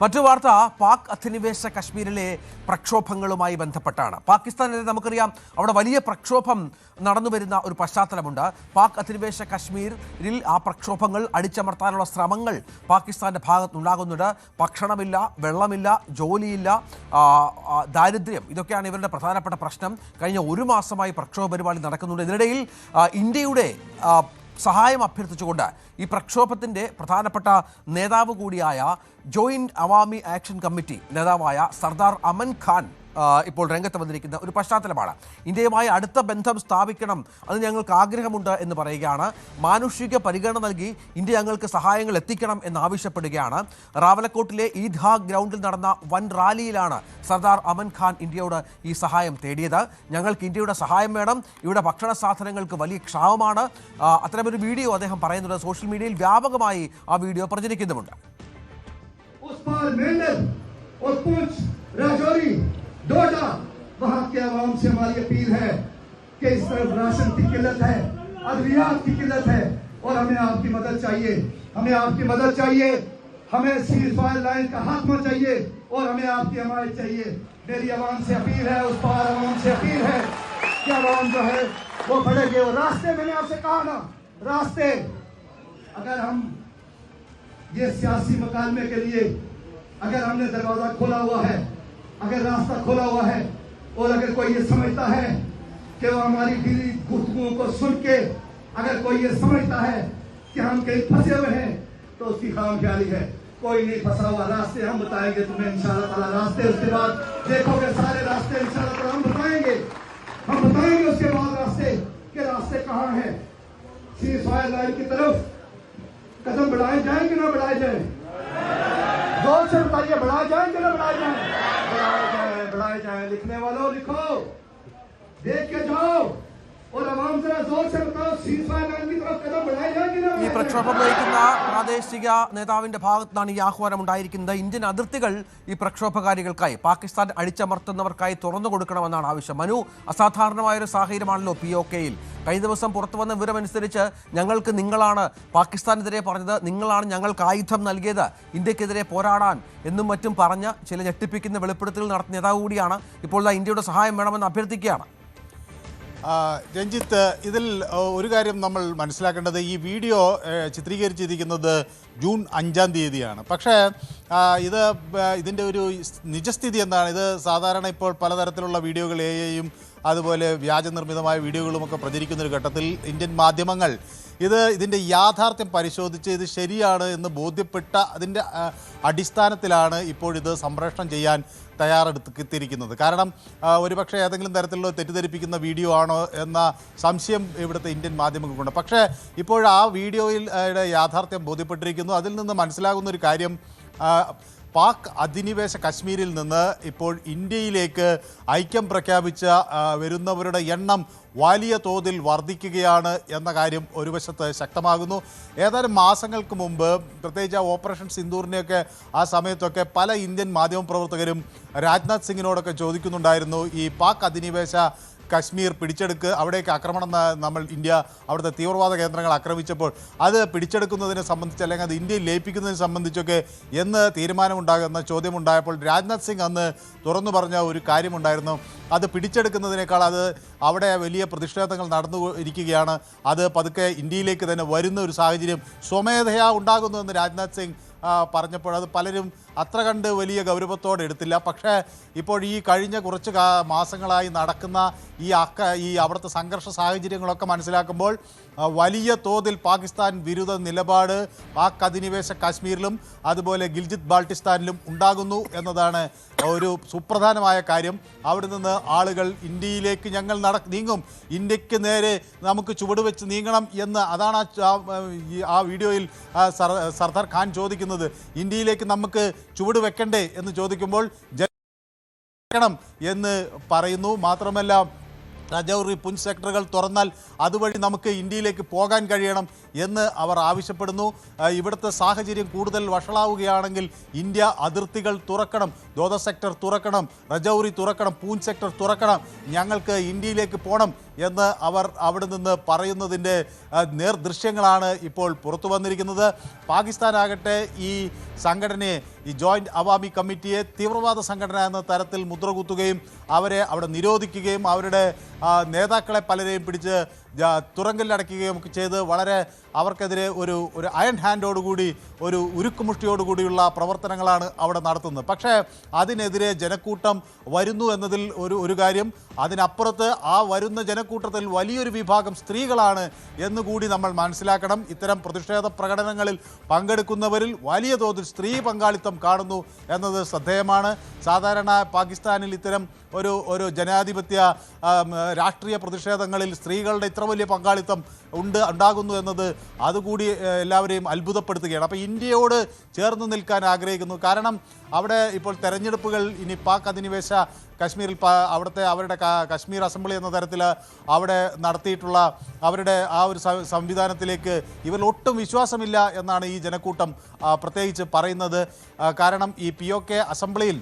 മറ്റു വാർത്ത പാക് അധിനിവേശ കശ്മീരിലെ പ്രക്ഷോഭങ്ങളുമായി ബന്ധപ്പെട്ടാണ്. പാകിസ്ഥാനിലെ നമുക്കറിയാം അവിടെ വലിയ പ്രക്ഷോഭം നടന്നുവരുന്ന ഒരു പശ്ചാത്തലമുണ്ട്. പാക് അധിനിവേശ കശ്മീരിൽ ആ പ്രക്ഷോഭങ്ങൾ അടിച്ചമർത്താനുള്ള ശ്രമങ്ങൾ പാകിസ്ഥാന്റെ ഭാഗത്തുനിന്നുണ്ടാകുന്നുണ്ട്. ഭക്ഷണമില്ല, വെള്ളമില്ല, ജോലിയില്ല, ദാരിദ്ര്യം, ഇതൊക്കെയാണ് ഇവരുടെ പ്രധാനപ്പെട്ട പ്രശ്നം. കഴിഞ്ഞ ഒരു മാസമായി പ്രക്ഷോഭ പരിപാടി നടക്കുന്നുണ്ട്. ഇതിനിടയിൽ ഇന്ത്യയുടെ സഹായം അഭ്യർത്ഥിച്ചുകൊണ്ട് ഈ പ്രക്ഷോഭത്തിൻ്റെ പ്രധാനപ്പെട്ട നേതാവ് കൂടിയായ ജോയിൻറ്റ് അവാമി ആക്ഷൻ കമ്മിറ്റി നേതാവായ സർദാർ അമൻ ഖാൻ ഇപ്പോൾ രംഗത്ത് വന്നിരിക്കുന്ന ഒരു പശ്ചാത്തലമാണ്. ഇന്ത്യയുമായി അടുത്ത ബന്ധം സ്ഥാപിക്കണം, അത് ഞങ്ങൾക്ക് ആഗ്രഹമുണ്ട് എന്ന് പറയുകയാണ്. മാനുഷിക പരിഗണന നൽകി ഇന്ത്യ ഞങ്ങൾക്ക് സഹായങ്ങൾ എത്തിക്കണം എന്നാവശ്യപ്പെടുകയാണ്. റാവലക്കോട്ടിലെ ഈദ്ഗാ ഗ്രൗണ്ടിൽ നടന്ന വൻ റാലിയിലാണ് സർദാർ അമൻ ഖാൻ ഇന്ത്യയോട് ഈ സഹായം തേടിയത്. ഞങ്ങൾക്ക് ഇന്ത്യയുടെ സഹായം വേണം, ഇവിടെ ഭക്ഷണ സാധനങ്ങൾക്ക് വലിയ ക്ഷാമമാണ്. അത്തരമൊരു വീഡിയോ അദ്ദേഹം പറയുന്നുണ്ട്. സോഷ്യൽ മീഡിയയിൽ വ്യാപകമായി ആ വീഡിയോ പ്രചരിക്കുന്നുമുണ്ട്. डोडा वहाँ के आवाम से हमारी अपील है कि इस तरफ राशन की किल्लत है, अद्वियात की किल्लत है और हमें आपकी मदद चाहिए, हमें आपकी मदद चाहिए, हमें सीज़फायर लाइन का खात्मा चाहिए और हमें आपकी हमायत चाहिए। मेरी आवाम से अपील है, उस पार आवाम से अपील है कि आवाम जो है वो बढ़ेगी। और रास्ते मैंने आपसे कहा ना, रास्ते अगर हम ये सियासी मुकालमे के लिए अगर हमने दरवाजा खोला हुआ है, अगर रास्ता खोला हुआ है और अगर कोई ये समझता है कि वो हमारी ढीली गुफ्तगुओं को सुन के अगर कोई ये समझता है कि हम कहीं फंसे हुए हैं तो उसकी खामख्याली है। कोई नहीं फंसा हुआ, रास्ते हम बताएंगे तुम्हें इंशाअल्लाह ताला। रास्ते उसके बाद देखोगे सारे रास्ते इंशाअल्लाह ताला हम बताएंगे उसके बाद रास्ते के रास्ते कहाँ हैं। सीज़फायर लाइन की तरफ कदम बढ़ाए जाएं कि ना बढ़ाए जाएं? जोर से बताइए, बढ़ाए जाएं कि ना बढ़ाए जाएं? बढ़ाए जाए। लिखने वालों लिखो, देख के जाओ और आवाम जरा जोर से बताओ, सीज़फायर लाइन की तरफ कदम बढ़ाए जाए कि ना? ഈ പ്രക്ഷോഭം നയിക്കുന്ന പ്രാദേശിക നേതാവിന്റെ ഭാഗത്താണ് ഈ ആഹ്വാനം ഉണ്ടായിരിക്കുന്നത്. ഇന്ത്യൻ അതിർത്തികൾ ഈ പ്രക്ഷോഭകാരികൾക്കായി, പാകിസ്ഥാൻ അടിച്ചമർത്തുന്നവർക്കായി തുറന്നു കൊടുക്കണമെന്നാണ് ആവശ്യം. മനു, അസാധാരണമായൊരു സാഹചര്യമാണല്ലോ POKയിൽ. കഴിഞ്ഞ ദിവസം പുറത്തു വന്ന വിവരമനുസരിച്ച് ഞങ്ങൾക്ക് നിങ്ങളാണ് പാകിസ്ഥാനെതിരെ പറഞ്ഞത്, നിങ്ങളാണ് ഞങ്ങൾക്ക് ആയുധം നൽകിയത്, ഇന്ത്യക്കെതിരെ പോരാടാൻ എന്നും മറ്റും പറഞ്ഞ് ചില ഞെട്ടിപ്പിക്കുന്ന വെളിപ്പെടുത്തലുകൾ നടത്തുന്ന നേതാവ് കൂടിയാണ്. ഇപ്പോൾ ഇന്ത്യയുടെ സഹായം വേണമെന്ന് അഭ്യർത്ഥിക്കുകയാണ്. രഞ്ജിത്ത്, ഇതിൽ ഒരു കാര്യം നമ്മൾ മനസ്സിലാക്കേണ്ടത്, ഈ വീഡിയോ ചിത്രീകരിച്ചിരിക്കുന്നത് ജൂൺ 5-ാം തീയതിയാണ്. പക്ഷേ ഇതിൻ്റെ ഒരു നിജസ്ഥിതി എന്താണ്? ഇത് സാധാരണ ഇപ്പോൾ പലതരത്തിലുള്ള വീഡിയോകൾ AIയും അതുപോലെ വ്യാജനിർമ്മിതമായ വീഡിയോകളുമൊക്കെ പ്രചരിക്കുന്നൊരു ഘട്ടത്തിൽ ഇന്ത്യൻ മാധ്യമങ്ങൾ ഇതിൻ്റെ യാഥാർത്ഥ്യം പരിശോധിച്ച് ഇത് ശരിയാണ് എന്ന് ബോധ്യപ്പെട്ട അതിൻ്റെ അടിസ്ഥാനത്തിലാണ് ഇപ്പോഴിത് സംപ്രേഷണം ചെയ്യാൻ തയ്യാറെടുത്തിരിക്കുന്നത്. കാരണം ഒരുപക്ഷെ ഏതെങ്കിലും തരത്തിലുള്ള തെറ്റിദ്ധരിപ്പിക്കുന്ന വീഡിയോ ആണോ എന്ന സംശയം ഇവിടുത്തെ ഇന്ത്യൻ മാധ്യമങ്ങൾക്കുണ്ട്. പക്ഷേ ഇപ്പോൾ ആ വീഡിയോയിൽ യാഥാർത്ഥ്യം ബോധ്യപ്പെട്ടിരിക്കുന്നു. അതിൽ നിന്ന് മനസ്സിലാകുന്ന ഒരു കാര്യം, പാക് അധിനിവേശ കശ്മീരിൽ നിന്ന് ഇപ്പോൾ ഇന്ത്യയിലേക്ക് ഐക്യം പ്രഖ്യാപിച്ച വരുന്നവരുടെ എണ്ണം വലിയ തോതിൽ വർദ്ധിക്കുകയാണ് എന്ന കാര്യം ഒരു വശത്ത് ശക്തമാകുന്നു. ഏതാനും മാസങ്ങൾക്ക് മുമ്പ്, പ്രത്യേകിച്ച് ഓപ്പറേഷൻ സിന്ദൂറിനെയൊക്കെ ആ സമയത്തൊക്കെ പല ഇന്ത്യൻ മാധ്യമപ്രവർത്തകരും രാജ്നാഥ് സിംഗിനോടൊക്കെ ചോദിക്കുന്നുണ്ടായിരുന്നു, ഈ പാക് അധിനിവേശ കശ്മീർ അവിടേക്ക് ആക്രമണം ഇന്ത്യ അവിടുത്തെ തീവ്രവാദ കേന്ദ്രങ്ങൾ ആക്രമിച്ചപ്പോൾ അത് പിടിച്ചെടുക്കുന്നതിനെ സംബന്ധിച്ച്, അല്ലെങ്കിൽ അത് ഇന്ത്യയിൽ ലയിപ്പിക്കുന്നതിനെ സംബന്ധിച്ചൊക്കെ എന്ന് തീരുമാനമുണ്ടാകുന്ന ചോദ്യമുണ്ടായപ്പോൾ രാജ്നാഥ് സിംഗ് അന്ന് തുറന്നു പറഞ്ഞ ഒരു കാര്യമുണ്ടായിരുന്നു, അത് പിടിച്ചെടുക്കുന്നതിനേക്കാൾ അവിടെ വലിയ പ്രതിഷേധങ്ങൾ നടന്നു ഇരിക്കുകയാണ്, അത് പതുക്കെ ഇന്ത്യയിലേക്ക് തന്നെ വരുന്ന ഒരു സാഹചര്യം സ്വമേധയാ ഉണ്ടാകുന്നുവെന്ന് രാജ്നാഥ് സിംഗ് പറഞ്ഞപ്പോൾ അത് പലരും അത്ര കണ്ട് വലിയ ഗൗരവത്തോടെ എടുത്തില്ല. പക്ഷേ ഇപ്പോൾ ഈ കഴിഞ്ഞ കുറച്ച് മാസങ്ങളായി നടക്കുന്ന ഈ അവിടുത്തെ സംഘർഷ സാഹചര്യങ്ങളൊക്കെ മനസ്സിലാക്കുമ്പോൾ വലിയ തോതിൽ പാകിസ്ഥാൻ വിരുദ്ധ നിലപാട് പാക് അധിനിവേശ കാശ്മീരിലും അതുപോലെ ഗിൽജിത് ബാൾട്ടിസ്ഥാനിലും ഉണ്ടാകുന്നു എന്നതാണ് ഒരു സുപ്രധാനമായ കാര്യം. അവിടെ നിന്ന് ആളുകൾ ഇന്ത്യയിലേക്ക് ഞങ്ങൾ നീങ്ങും, ഇന്ത്യക്ക് നേരെ നമുക്ക് ചുവടുവെച്ച് നീങ്ങണം എന്ന്, അതാണ് ആ വീഡിയോയിൽ സർദാർ ഖാൻ ചോദിക്കുന്നത്. ഇന്ത്യയിലേക്ക് നമുക്ക് ചുവട് വെക്കണ്ടേ എന്ന് ചോദിക്കുമ്പോൾ എന്ന് പറയുന്നു. മാത്രമല്ല രജൌരി പുഞ്ച് സെക്ടറുകൾ തുറന്നാൽ അതുവഴി നമുക്ക് ഇന്ത്യയിലേക്ക് പോകാൻ കഴിയണം എന്ന് അവർ ആവശ്യപ്പെടുന്നു. ഇവിടുത്തെ സാഹചര്യം കൂടുതൽ വഷളാവുകയാണെങ്കിൽ ഇന്ത്യ അതിർത്തികൾ തുറക്കണം, ദോദ സെക്ടർ തുറക്കണം, രജൌരി തുറക്കണം, പൂഞ്ച് സെക്ടർ തുറക്കണം, ഞങ്ങൾക്ക് ഇന്ത്യയിലേക്ക് പോകണം എന്ന് അവർ അവിടെ നിന്ന് പറയുന്നതിൻ്റെ നേർദൃശ്യങ്ങളാണ് ഇപ്പോൾ പുറത്തു വന്നിരിക്കുന്നത്. പാകിസ്ഥാനാകട്ടെ ഈ സംഘടനയെ, ഈ ജോയിൻറ്റ് അവാമി കമ്മിറ്റിയെ തീവ്രവാദ സംഘടന എന്ന തരത്തിൽ മുദ്രകുത്തുകയും അവരെ അവിടെ നിരോധിക്കുകയും അവരുടെ നേതാക്കളെ പലരെയും പിടിച്ച് തുറങ്കലിലടയ്ക്കുകയും ഒക്കെ ചെയ്ത് വളരെ അവർക്കെതിരെ ഒരു അയൺ ഹാൻഡോടുകൂടി ഒരു ഉരുക്കുമുഷ്ടിയോടുകൂടിയുള്ള പ്രവർത്തനങ്ങളാണ് അവിടെ നടത്തുന്നത്. പക്ഷേ അതിനെതിരെ ജനക്കൂട്ടം വരുന്നു എന്നതിൽ ഒരു കാര്യം, അതിനപ്പുറത്ത് ആ വരുന്ന ജനക്കൂട്ടത്തിൽ വലിയൊരു വിഭാഗം സ്ത്രീകളാണ് എന്നുകൂടി നമ്മൾ മനസ്സിലാക്കണം. ഇത്തരം പ്രതിഷേധ പ്രകടനങ്ങളിൽ പങ്കെടുക്കുന്നവരിൽ വലിയ തോതിൽ സ്ത്രീ പങ്കാളിത്തം കാണുന്നു എന്നത് ശ്രദ്ധേയമാണ്. സാധാരണ പാകിസ്ഥാനിൽ ഇത്തരം ഒരു ജനാധിപത്യ രാഷ്ട്രീയ പ്രതിഷേധങ്ങളിൽ സ്ത്രീകളുടെ ഇത്ര വലിയ പങ്കാളിത്തം ഉണ്ടാകുന്നു എന്നത് അതുകൂടി എല്ലാവരെയും അത്ഭുതപ്പെടുത്തുകയാണ്. അപ്പോൾ ഇന്ത്യയോട് ചേർന്ന് നിൽക്കാൻ ആഗ്രഹിക്കുന്നു. കാരണം അവിടെ ഇപ്പോൾ തെരഞ്ഞെടുപ്പുകൾ ഇനി പാക് അധിനിവേശ കശ്മീരിൽ അവരുടെ കശ്മീർ അസംബ്ലി എന്ന തരത്തിൽ അവിടെ നടത്തിയിട്ടുള്ള അവരുടെ ആ ഒരു സംവിധാനത്തിലേക്ക് ഇവർ ഒട്ടും വിശ്വാസമില്ല എന്നാണ് ഈ ജനക്കൂട്ടം പ്രത്യേകിച്ച് പറയുന്നത്. കാരണം ഈ POK അസംബ്ലിയിൽ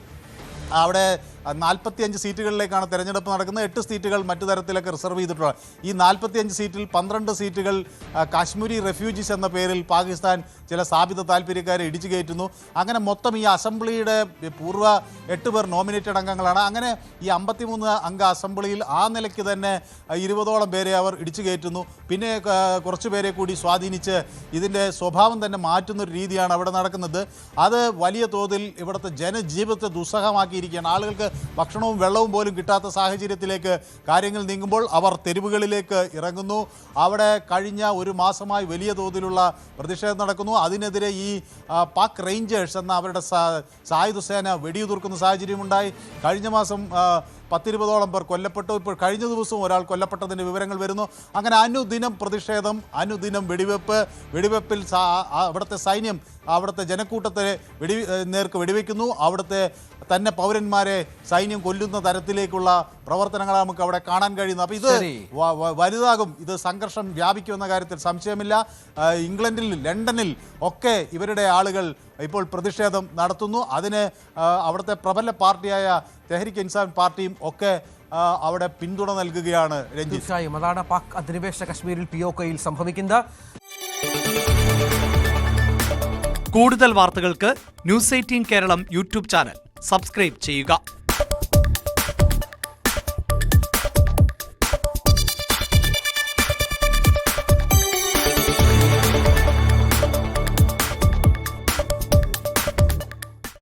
അവിടെ 45 സീറ്റുകളിലേക്കാണ് തെരഞ്ഞെടുപ്പ് നടക്കുന്നത്. 8 സീറ്റുകൾ മറ്റു തരത്തിലൊക്കെ റിസർവ് ചെയ്തിട്ടുള്ളത്. ഈ 45 സീറ്റിൽ 12 സീറ്റുകൾ കാശ്മീരി റെഫ്യൂജീസ് എന്ന പേരിൽ പാകിസ്ഥാൻ ചില സ്ഥാപിത താല്പര്യക്കാരെ ഇടിച്ചു കയറ്റുന്നു. അങ്ങനെ മൊത്തം ഈ അസംബ്ലിയുടെ പൂർവ്വ 8 പേർ നോമിനേറ്റഡ് അംഗങ്ങളാണ്. അങ്ങനെ ഈ 53 അംഗ അസംബ്ലിയിൽ ആ നിലയ്ക്ക് തന്നെ 20ഓളം പേരെ അവർ ഇടിച്ചു കയറ്റുന്നു. പിന്നെ കുറച്ച് പേരെ കൂടി സ്വാധീനിച്ച് ഇതിൻ്റെ സ്വഭാവം തന്നെ മാറ്റുന്നൊരു രീതിയാണ് അവിടെ നടക്കുന്നത്. അത് വലിയ തോതിൽ ഇവിടുത്തെ ജനജീവിതത്തെ ദുസ്സഹമാക്കിയിരിക്കുകയാണ്. ആളുകൾക്ക് ഭക്ഷണവും വെള്ളവും പോലും കിട്ടാത്ത സാഹചര്യത്തിലേക്ക് കാര്യങ്ങൾ നീങ്ങുമ്പോൾ അവർ തെരുവുകളിലേക്ക് ഇറങ്ങുന്നു. അവിടെ കഴിഞ്ഞ ഒരു മാസമായി വലിയ തോതിലുള്ള പ്രതിഷേധം നടക്കുന്നു. അതിനെതിരെ ഈ പാക് റേഞ്ചേഴ്സ് എന്ന അവരുടെ സായുധ സേന വെടിയുതിർക്കുന്ന സാഹചര്യമുണ്ടായി. കഴിഞ്ഞ മാസം 10-20ഓളം പേർ കൊല്ലപ്പെട്ടു. ഇപ്പോൾ കഴിഞ്ഞ ദിവസവും ഒരാൾ കൊല്ലപ്പെട്ടതിൻ്റെ വിവരങ്ങൾ വരുന്നു. അങ്ങനെ അനുദിനം പ്രതിഷേധം, അനുദിനം വെടിവെപ്പിൽ അവിടുത്തെ സൈന്യം അവിടുത്തെ ജനക്കൂട്ടത്തെ നേർക്ക് വെടിവെക്കുന്നു. അവിടുത്തെ തന്നെ പൗരന്മാരെ സൈന്യം കൊല്ലുന്ന തരത്തിലേക്കുള്ള പ്രവർത്തനങ്ങളാണ് നമുക്ക് അവിടെ കാണാൻ കഴിയുന്നത്. അപ്പോൾ ഇത് വലുതാകും, ഇത് സംഘർഷം വ്യാപിക്കുമെന്ന കാര്യത്തിൽ സംശയമില്ല. ഇംഗ്ലണ്ടിൽ, ലണ്ടനിൽ ഒക്കെ ഇവരുടെ ആളുകൾ ഇപ്പോൾ പ്രതിഷേധം നടത്തുന്നു. അതിന് അവിടുത്തെ പ്രബല പാർട്ടിയായ തെഹ്രിക്ക് ഇൻസാൻ പാർട്ടിയും ഒക്കെ അവിടെ പിന്തുണ നൽകുകയാണ്. തീർച്ചയായും അതാണ് പാക് അധിനിവേശ കശ്മീരിൽ POKയിൽ സംഭവിക്കുന്നത്. കൂടുതൽ വാർത്തകൾക്ക് News 18 Keralam YouTube channel subscribe ചെയ്യുക.